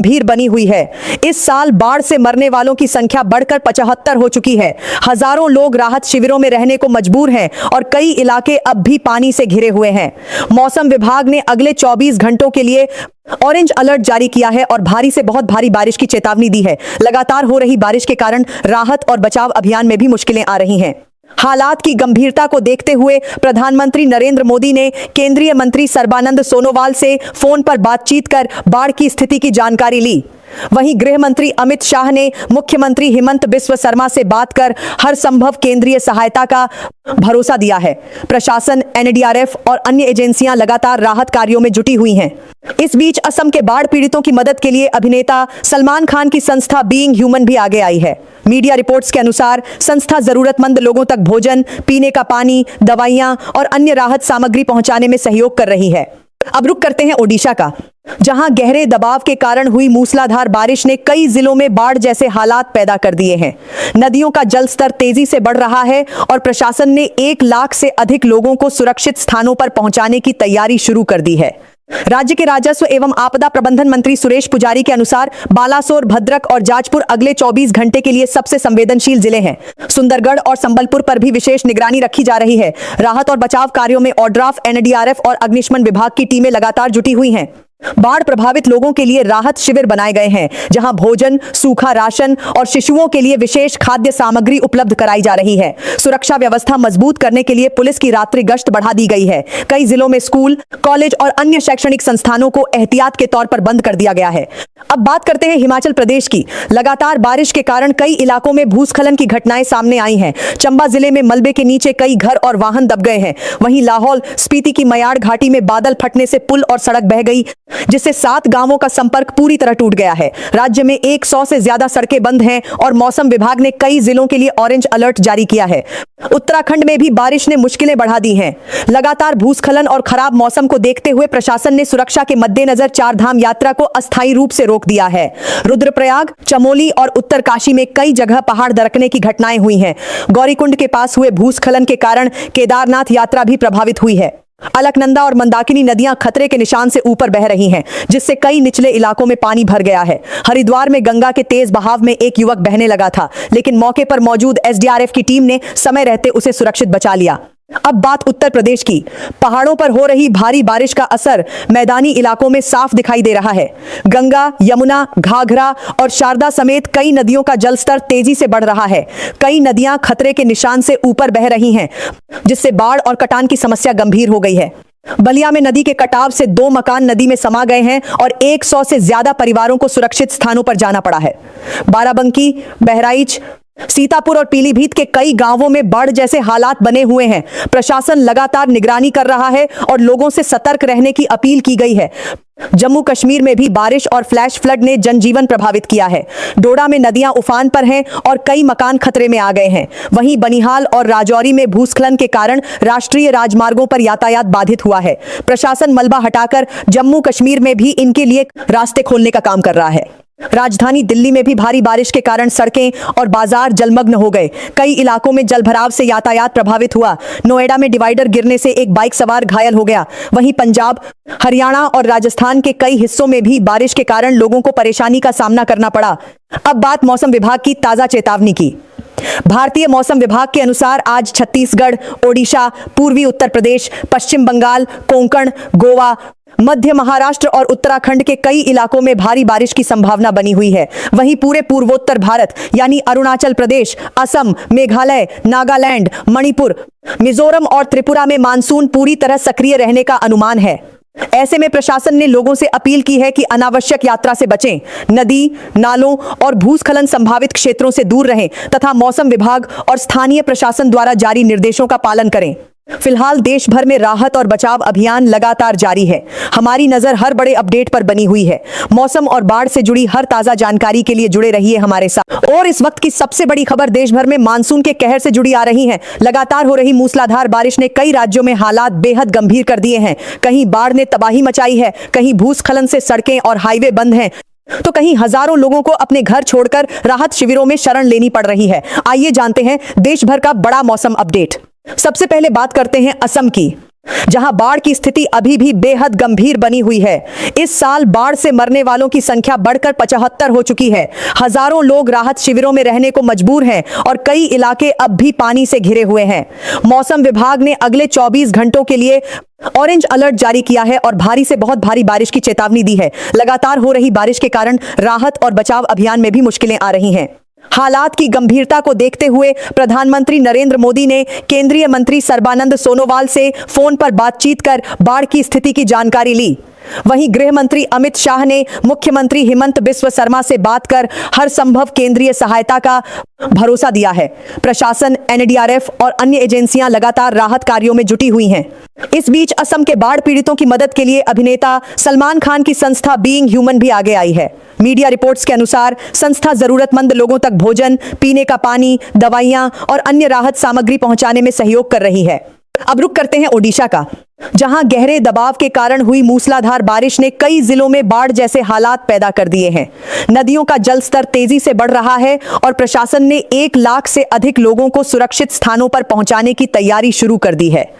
भीड़ बनी हुई है। इस साल बाढ़ से मरने वालों की संख्या बढ़कर 75 हो चुकी है। हजारों लोग राहत शिविरों में रहने को मजबूर हैं और कई इलाके अब भी पानी से घिरे हुए हैं। मौसम विभाग ने अगले 24 घंटों के लिए ऑरेंज अलर्ट जारी किया है और भारी से बहुत भारी बारिश की चेतावनी दी है। लगातार हो रही बारिश के कारण राहत और बचाव अभियान में भी मुश्किलें आ रही हैं। हालात की गंभीरता को देखते हुए प्रधानमंत्री नरेंद्र मोदी ने केंद्रीय मंत्री सर्बानंद सोनोवाल से फोन पर बातचीत कर बाढ़ की स्थिति की जानकारी ली। वहीं गृह मंत्री अमित शाह ने मुख्यमंत्री हेमंत बिस्व शर्मा से बात कर हर संभव केंद्रीय सहायता का भरोसा दिया है। प्रशासन, एनडीआरएफ और अन्य एजेंसियां लगातार राहत कार्यों में जुटी हुई हैं। इस बीच असम के बाढ़ पीड़ितों की मदद के लिए अभिनेता सलमान खान की संस्था बीइंग ह्यूमन भी आगे आई है। मीडिया रिपोर्ट्स के अनुसार संस्था जरूरतमंद लोगों तक भोजन, पीने का पानी, दवाइयां और अन्य राहत सामग्री पहुंचाने में सहयोग कर रही है। अब रुक करते हैं ओडिशा का, जहां गहरे दबाव के कारण हुई मूसलाधार बारिश ने कई जिलों में बाढ़ जैसे हालात पैदा कर दिए हैं। नदियों का जलस्तर तेजी से बढ़ रहा है और प्रशासन ने 1 लाख से अधिक लोगों को सुरक्षित स्थानों पर पहुंचाने की तैयारी शुरू कर दी है। राज्य के राजस्व एवं आपदा प्रबंधन मंत्री सुरेश पुजारी के अनुसार बालासोर, भद्रक और जाजपुर अगले 24 घंटे के लिए सबसे संवेदनशील जिले हैं। सुंदरगढ़ और संबलपुर पर भी विशेष निगरानी रखी जा रही है। राहत और बचाव कार्यों में ओड्राफ, एनडीआरएफ और अग्निशमन विभाग की टीमें लगातार जुटी हुई हैं। बाढ़ प्रभावित लोगों के लिए राहत शिविर बनाए गए हैं, जहां भोजन, सूखा राशन और शिशुओं के लिए विशेष खाद्य सामग्री उपलब्ध कराई जा रही है। सुरक्षा व्यवस्था मजबूत करने के लिए पुलिस की रात्रि गश्त बढ़ा दी गई है। कई जिलों में स्कूल, कॉलेज और अन्य शैक्षणिक संस्थानों को एहतियात के तौर पर बंद कर दिया गया है। अब बात करते हैं हिमाचल प्रदेश की। लगातार बारिश के कारण कई इलाकों में भूस्खलन की घटनाएं सामने आई हैं। चंबा जिले में मलबे के नीचे कई घर और वाहन दब गए हैं। वहीं लाहौल स्पीति की मयाड़ घाटी में बादल फटने से पुल और सड़क बह गई, जिससे 7 गांवों का संपर्क पूरी तरह टूट गया है। राज्य में 100 से ज्यादा सड़कें बंद हैं और मौसम विभाग ने कई जिलों के लिए ऑरेंज अलर्ट जारी किया है। उत्तराखंड में भी बारिश ने मुश्किलें बढ़ा दी हैं। लगातार भूस्खलन और खराब मौसम को देखते हुए प्रशासन ने सुरक्षा के मद्देनजर 4 धाम यात्रा को अस्थायी रूप से रोक दिया है। रुद्रप्रयाग, चमोली और उत्तरकाशी में कई जगह पहाड़ दरकने की घटनाएं हुई हैं। गौरीकुंड के पास हुए भूस्खलन के कारण केदारनाथ यात्रा भी प्रभावित हुई है। अलकनंदा और मंदाकिनी नदियां खतरे के निशान से ऊपर बह रही हैं, जिससे कई निचले इलाकों में पानी भर गया है। हरिद्वार में गंगा के तेज बहाव में एक युवक बहने लगा था, लेकिन मौके पर मौजूद एसडीआरएफ की टीम ने समय रहते उसे सुरक्षित बचा लिया। अब बात उत्तर प्रदेश की। पहाड़ों पर हो रही भारी बारिश का असर मैदानी इलाकों में साफ दिखाई दे रहा है। गंगा, यमुना, घाघरा और शारदा समेत कई नदियों का जलस्तर तेजी से बढ़ रहा है। कई नदियां खतरे के निशान से ऊपर बह रही हैं, जिससे बाढ़ और कटान की समस्या गंभीर हो गई है। बलिया में नदी के कटाव से 2 मकान नदी में समा गए हैं और 100 से ज्यादा परिवारों को सुरक्षित स्थानों पर जाना पड़ा है। बाराबंकी, बहराइच, सीतापुर और पीलीभीत के कई गांवों में बाढ़ जैसे हालात बने हुए हैं। प्रशासन लगातार निगरानी कर रहा है और लोगों से सतर्क रहने की अपील की गई है। जम्मू कश्मीर में भी बारिश और फ्लैश फ्लड ने जनजीवन प्रभावित किया है। डोडा में नदियां उफान पर हैं और कई मकान खतरे में आ गए हैं। वहीं बनिहाल और राजौरी में भूस्खलन के कारण राष्ट्रीय राजमार्गों पर यातायात बाधित हुआ है। प्रशासन मलबा हटाकर जम्मू कश्मीर में भी इनके लिए रास्ते खोलने का काम कर रहा है। राजधानी दिल्ली में भी भारी बारिश के कारण सड़कें और बाजार जलमग्न हो गए। कई इलाकों में जलभराव से यातायात प्रभावित हुआ। नोएडा में डिवाइडर गिरने से एक बाइक सवार घायल हो गया। वहीं पंजाब, हरियाणा और राजस्थान के कई हिस्सों में भी बारिश के कारण लोगों को परेशानी का सामना करना पड़ा। अब बात मौसम विभाग की ताजा चेतावनी की। भारतीय मौसम विभाग के अनुसार आज छत्तीसगढ़, ओडिशा, पूर्वी उत्तर प्रदेश, पश्चिम बंगाल, कोंकण, गोवा, मध्य महाराष्ट्र और उत्तराखंड के कई इलाकों में भारी बारिश की संभावना बनी हुई है। वहीं पूरे पूर्वोत्तर भारत यानी अरुणाचल प्रदेश, असम, मेघालय, नागालैंड, मणिपुर, मिजोरम और त्रिपुरा में मानसून पूरी तरह सक्रिय रहने का अनुमान है। ऐसे में प्रशासन ने लोगों से अपील की है कि अनावश्यक यात्रा से बचें, नदी, नालों और भूस्खलन संभावित क्षेत्रों से दूर रहें तथा मौसम विभाग और स्थानीय प्रशासन द्वारा जारी निर्देशों का पालन करें। फिलहाल देश भर में राहत और बचाव अभियान लगातार जारी है। हमारी नजर हर बड़े अपडेट पर बनी हुई है। मौसम और बाढ़ से जुड़ी हर ताजा जानकारी के लिए जुड़े रहिए हमारे साथ। और इस वक्त की सबसे बड़ी खबर देश भर में मानसून के कहर से जुड़ी आ रही है। लगातार हो रही मूसलाधार बारिश ने कई राज्यों में हालात बेहद गंभीर कर दिए हैं। कहीं बाढ़ ने तबाही मचाई है, कहीं भूस्खलन से सड़कें और हाईवे बंद हैं, तो कहीं हजारों लोगों को अपने घर छोड़कर राहत शिविरों में शरण लेनी पड़ रही है। आइए जानते हैं देश भर का बड़ा मौसम अपडेट। सबसे पहले बात करते हैं असम की। जहां बाढ़ की स्थिति अभी भी बेहद गंभीर बनी हुई है। इस साल बाढ़ से मरने वालों की संख्या बढ़कर 75 हो चुकी है। हजारों लोग राहत शिविरों में रहने को मजबूर हैं और कई इलाके अब भी पानी से घिरे हुए हैं। मौसम विभाग ने अगले 24 घंटों के लिए ऑरेंज अलर्ट जारी किया है और भारी से बहुत भारी बारिश की चेतावनी दी है। लगातार हो रही बारिश के कारण राहत और बचाव अभियान में भी मुश्किलें आ रही हैं। हालात की गंभीरता को देखते हुए प्रधानमंत्री नरेंद्र मोदी ने केंद्रीय मंत्री सर्बानंद सोनोवाल से फोन पर बातचीत कर बाढ़ की स्थिति की जानकारी ली। वहीं गृह मंत्री अमित शाह ने मुख्यमंत्री हेमंत बिस्व शर्मा से बात कर हर संभव केंद्रीय सहायता का भरोसा दिया है। प्रशासन, एनडीआरएफ और अन्य एजेंसियां लगातार राहत कार्यों में जुटी हुई हैं। इस बीच असम के बाढ़ पीड़ितों की मदद के लिए अभिनेता सलमान खान की संस्था बीइंग ह्यूमन भी आगे आई है। मीडिया रिपोर्ट्स के अनुसार संस्था जरूरतमंद लोगों तक भोजन, पीने का पानी, दवाइयां और अन्य राहत सामग्री पहुंचाने में सहयोग कर रही है। अब रुक करते हैं ओडिशा का, जहां गहरे दबाव के कारण हुई मूसलाधार बारिश ने कई जिलों में बाढ़ जैसे हालात पैदा कर दिए हैं। नदियों का जलस्तर तेजी से बढ़ रहा है और प्रशासन ने 1 लाख से अधिक लोगों को सुरक्षित स्थानों पर पहुंचाने की तैयारी शुरू कर दी है।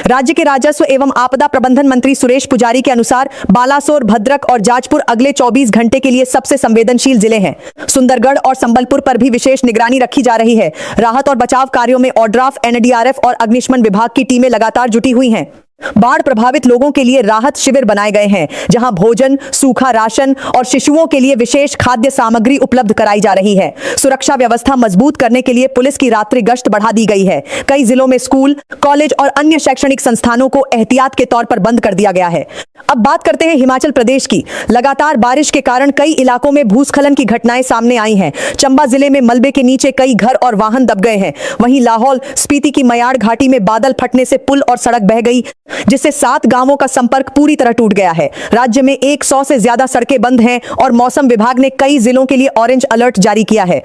राज्य के राजस्व एवं आपदा प्रबंधन मंत्री सुरेश पुजारी के अनुसार बालासोर, भद्रक और जाजपुर अगले 24 घंटे के लिए सबसे संवेदनशील जिले हैं। सुंदरगढ़ और संबलपुर पर भी विशेष निगरानी रखी जा रही है। राहत और बचाव कार्यों में ओड्राफ, एनडीआरएफ और अग्निशमन विभाग की टीमें लगातार जुटी हुई हैं। बाढ़ प्रभावित लोगों के लिए राहत शिविर बनाए गए हैं, जहां भोजन, सूखा राशन और शिशुओं के लिए विशेष खाद्य सामग्री उपलब्ध कराई जा रही है। सुरक्षा व्यवस्था मजबूत करने के लिए पुलिस की रात्रि गश्त बढ़ा दी गई है। कई जिलों में स्कूल, कॉलेज और अन्य शैक्षणिक संस्थानों को एहतियात के तौर पर बंद कर दिया गया है। अब बात करते हैं हिमाचल प्रदेश की। लगातार बारिश के कारण कई इलाकों में भूस्खलन की घटनाएं सामने आई हैं। चंबा जिले में मलबे के नीचे कई घर और वाहन दब गए हैं। वहीं लाहौल स्पीति की मयाड़ घाटी में बादल फटने से पुल और सड़क बह गई, जिससे 7 गांवों का संपर्क पूरी तरह टूट गया है। राज्य में 100 से ज्यादा सड़कें बंद हैं और मौसम विभाग ने कई जिलों के लिए ऑरेंज अलर्ट जारी किया है।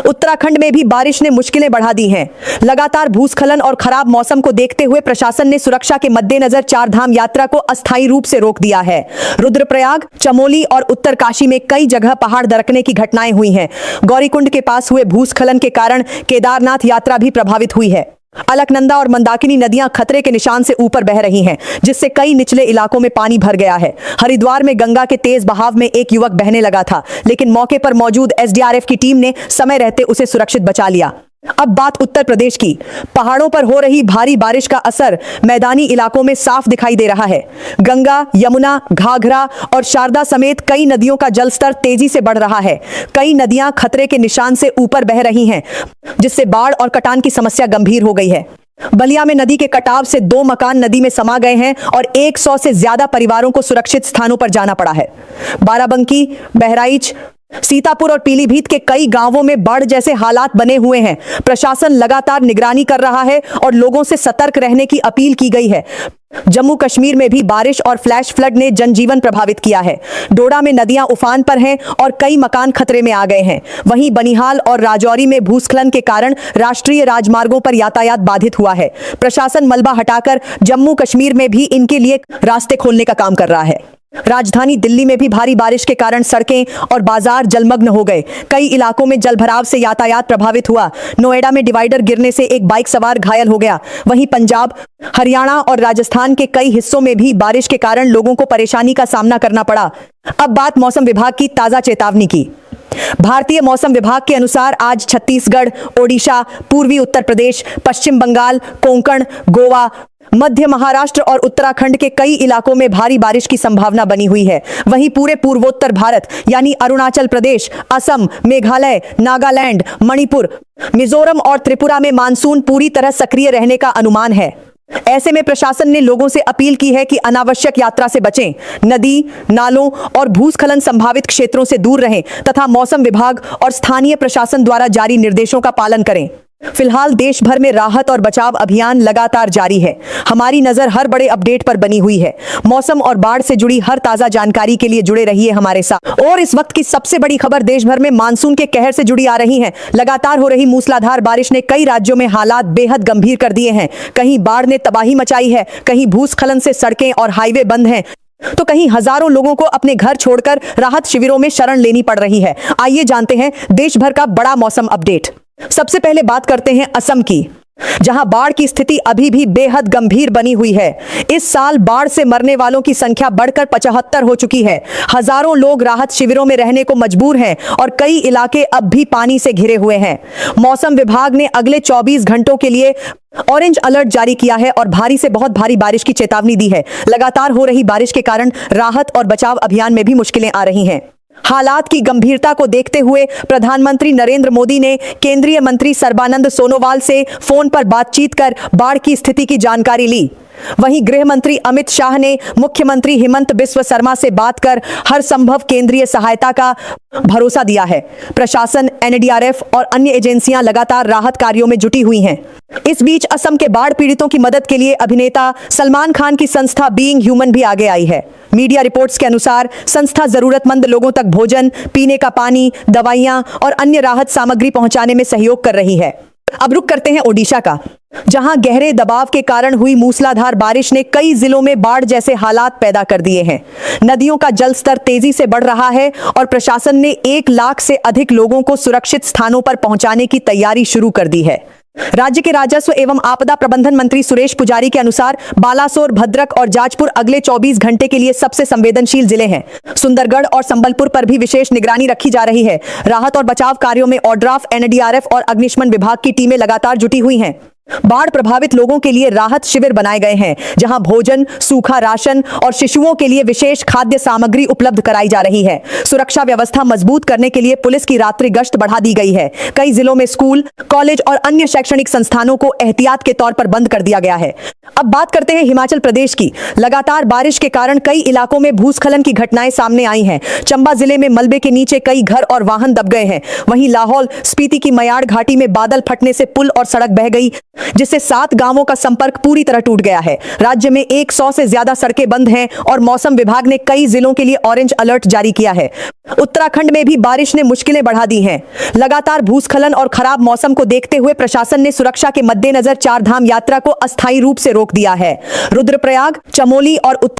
उत्तराखंड में भी बारिश ने मुश्किलें बढ़ा दी हैं। लगातार भूस्खलन और खराब मौसम को देखते हुए प्रशासन ने सुरक्षा के मद्देनजर 4 धाम यात्रा को अस्थायी रूप से रोक दिया है। रुद्रप्रयाग, चमोली और उत्तरकाशी में कई जगह पहाड़ दरकने की घटनाएं हुई हैं। गौरीकुंड के पास हुए भूस्खलन के कारण केदारनाथ यात्रा भी प्रभावित हुई है। अलकनंदा और मंदाकिनी नदियां खतरे के निशान से ऊपर बह रही हैं, जिससे कई निचले इलाकों में पानी भर गया है। हरिद्वार में गंगा के तेज बहाव में एक युवक बहने लगा था, लेकिन मौके पर मौजूद एसडीआरएफ की टीम ने समय रहते उसे सुरक्षित बचा लिया। अब बात उत्तर प्रदेश की। पहाड़ों पर हो रही भारी बारिश का असर मैदानी इलाकों में साफ दिखाई दे रहा है। गंगा, यमुना, घाघरा और शारदा समेत कई नदियों का जलस्तर तेजी से बढ़ रहा है। कई नदियां खतरे के निशान से ऊपर बह रही हैं, जिससे बाढ़ और कटान की समस्या गंभीर हो गई है। बलिया में नदी के कटाव से 2 मकान नदी में समा गए हैं और 100 से ज्यादा परिवारों को सुरक्षित स्थानों पर जाना पड़ा है। बाराबंकी, बहराइच, सीतापुर और पीलीभीत के कई गांवों में बाढ़ जैसे हालात बने हुए हैं। प्रशासन लगातार निगरानी कर रहा है और लोगों से सतर्क रहने की अपील की गई है। जम्मू कश्मीर में भी बारिश और फ्लैश फ्लड ने जनजीवन प्रभावित किया है। डोडा में नदियां उफान पर हैं और कई मकान खतरे में आ गए हैं। वहीं बनिहाल और राजौरी में भूस्खलन के कारण राष्ट्रीय राजमार्गों पर यातायात बाधित हुआ है। प्रशासन मलबा हटाकर जम्मू कश्मीर में भी इनके लिए रास्ते खोलने का काम कर रहा है। राजधानी दिल्ली में भी भारी बारिश के कारण सड़कें और बाजार जलमग्न हो गए। कई इलाकों में जलभराव से यातायात प्रभावित हुआ। नोएडा में डिवाइडर गिरने से एक बाइक सवार घायल हो गया। वहीं पंजाब, हरियाणा और राजस्थान के कई हिस्सों में भी बारिश के कारण लोगों को परेशानी का सामना करना पड़ा। अब बात मौसम विभाग की ताजा चेतावनी की। भारतीय मौसम विभाग के अनुसार आज छत्तीसगढ़, ओडिशा, पूर्वी उत्तर प्रदेश, पश्चिम बंगाल, कोंकण, गोवा, मध्य महाराष्ट्र और उत्तराखंड के कई इलाकों में भारी बारिश की संभावना बनी हुई है। वहीं पूरे पूर्वोत्तर भारत यानी अरुणाचल प्रदेश, असम, मेघालय, नागालैंड, मणिपुर, मिजोरम और त्रिपुरा में मानसून पूरी तरह सक्रिय रहने का अनुमान है। ऐसे में प्रशासन ने लोगों से अपील की है कि अनावश्यक यात्रा से बचें, नदी, नालों और भूस्खलन संभावित क्षेत्रों से दूर रहें तथा मौसम विभाग और स्थानीय प्रशासन द्वारा जारी निर्देशों का पालन करें। फिलहाल देश भर में राहत और बचाव अभियान लगातार जारी है। हमारी नजर हर बड़े अपडेट पर बनी हुई है। मौसम और बाढ़ से जुड़ी हर ताजा जानकारी के लिए जुड़े रहिए हमारे साथ। और इस वक्त की सबसे बड़ी खबर देश भर में मानसून के कहर से जुड़ी आ रही है। लगातार हो रही मूसलाधार बारिश ने कई राज्यों में हालात बेहद गंभीर कर दिए हैं। कहीं बाढ़ ने तबाही मचाई है, कहीं भूस्खलन से सड़कें और हाईवे बंद हैं, तो कहीं हजारों लोगों को अपने घर छोड़कर राहत शिविरों में शरण लेनी पड़ रही है। आइए जानते हैं देश भर का बड़ा मौसम अपडेट। सबसे पहले बात करते हैं असम की। जहां बाढ़ की स्थिति अभी भी बेहद गंभीर बनी हुई है। इस साल बाढ़ से मरने वालों की संख्या बढ़कर 75 हो चुकी है। हजारों लोग राहत शिविरों में रहने को मजबूर हैं और कई इलाके अब भी पानी से घिरे हुए हैं। मौसम विभाग ने अगले 24 घंटों के लिए ऑरेंज अलर्ट जारी किया है और भारी से बहुत भारी बारिश की चेतावनी दी है। लगातार हो रही बारिश के कारण राहत और बचाव अभियान में भी मुश्किलें आ रही हैं। हालात की गंभीरता को देखते हुए प्रधानमंत्री नरेंद्र मोदी ने केंद्रीय मंत्री सर्बानंद सोनोवाल से फोन पर बातचीत कर बाढ़ की स्थिति की जानकारी ली। वहीं गृह मंत्री अमित शाह ने मुख्यमंत्री हिमंत बिस्व शर्मा से बात कर हर संभव केंद्रीय सहायता का भरोसा दिया है। प्रशासन, एनडीआरएफ और अन्य एजेंसियां लगातार राहत कार्यों में जुटी हुई हैं। इस बीच असम के बाढ़ पीड़ितों की मदद के लिए अभिनेता सलमान खान की संस्था बीइंग ह्यूमन भी आगे आई है। मीडिया रिपोर्ट्स के अनुसार संस्था जरूरतमंद लोगों तक भोजन, पीने का पानी, दवाइयां और अन्य राहत सामग्री पहुंचाने में सहयोग कर रही है। अब रुक करते हैं ओडिशा का, जहां गहरे दबाव के कारण हुई मूसलाधार बारिश ने कई जिलों में बाढ़ जैसे हालात पैदा कर दिए हैं। नदियों का जलस्तर तेजी से बढ़ रहा है और प्रशासन ने 1 लाख से अधिक लोगों को सुरक्षित स्थानों पर पहुंचाने की तैयारी शुरू कर दी है। राज्य के राजस्व एवं आपदा प्रबंधन मंत्री सुरेश पुजारी के अनुसार बालासोर, भद्रक और जाजपुर अगले 24 घंटे के लिए सबसे संवेदनशील जिले हैं। सुंदरगढ़ और संबलपुर पर भी विशेष निगरानी रखी जा रही है। राहत और बचाव कार्यों में ओड्राफ, एनडीआरएफ और अग्निशमन विभाग की टीमें लगातार जुटी हुई हैं। बाढ़ प्रभावित लोगों के लिए राहत शिविर बनाए गए हैं, जहां भोजन, सूखा राशन और शिशुओं के लिए विशेष खाद्य सामग्री उपलब्ध कराई जा रही है। सुरक्षा व्यवस्था मजबूत करने के लिए पुलिस की रात्रि गश्त बढ़ा दी गई है। कई जिलों में स्कूल, कॉलेज और अन्य शैक्षणिक संस्थानों को एहतियात के तौर पर बंद कर दिया गया है। अब बात करते हैं हिमाचल प्रदेश की। लगातार बारिश के कारण कई इलाकों में भूस्खलन की घटनाएं सामने आई हैं। चंबा जिले में मलबे के नीचे कई घर और वाहन दब गए हैं। वहीं लाहौल स्पीति की मयाड़ घाटी में बादल फटने से पुल और सड़क बह गई, जिससे 7 गांवों का संपर्क पूरी तरह टूट गया है। राज्य में 100 से ज्यादा सड़कें बंद हैं और मौसम विभाग ने कई जिलों के लिए ऑरेंज अलर्ट जारी किया है। उत्तराखंड में भी बारिश ने मुश्किलें बढ़ा दी हैं। लगातार भूस्खलन और खराब मौसम को देखते हुए प्रशासन ने सुरक्षा के मद्देनजर 4 धाम यात्रा को अस्थायी रूप से रोक दिया है। रुद्रप्रयाग, चमोली और